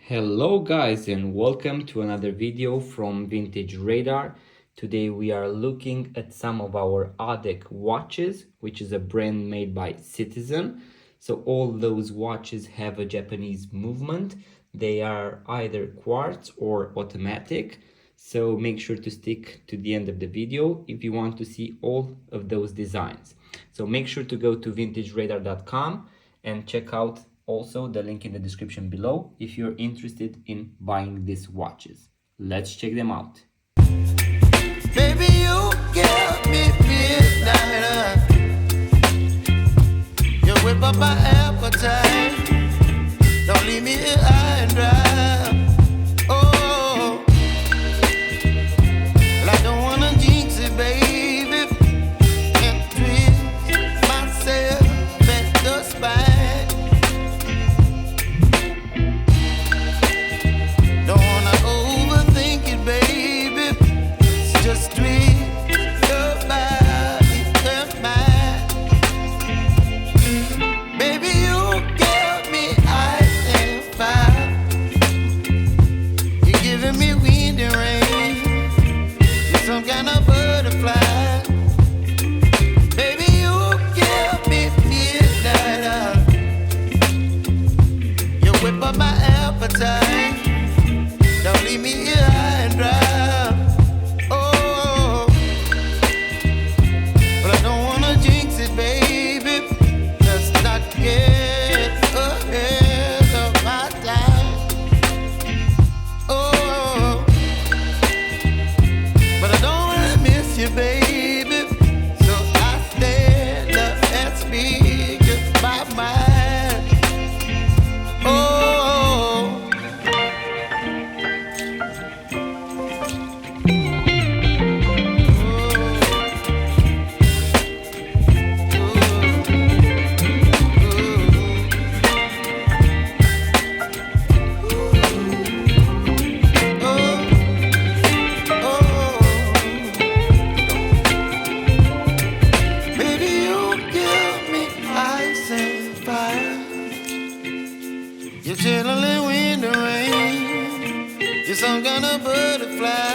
Hello guys and welcome to another video from Vintage Radar. Today we are looking at some of our Adec watches, which is a brand made by Citizen. So all those watches have a Japanese movement. They are either quartz or automatic. So make sure to stick to the end of the video if you want to see all of those designs. So make sure to go to vintageradar.com and check out also the link in the description below if you're interested in buying these watches. Let's check them out. Baby, you give me midnight. You whip up my appetite. Don't leave me here high and dry. Oh, well, I don't wanna jinx it, baby, and twist myself at the spine. Don't wanna overthink it, baby. It's just twist your body and mine. Baby, you give me ice and fire. You're giving me wind and rain. You're some kind of butterfly. Baby, you give me midnight. You whip up my appetite. Don't leave me here high and dry. Oh, but I don't wanna jinx it, baby. Let's not get ahead of my time. Oh, but I don't wanna miss you, baby. So I stand up and speak just my mind. Oh. You're chilling in wind and rain. You're some kind of butterfly.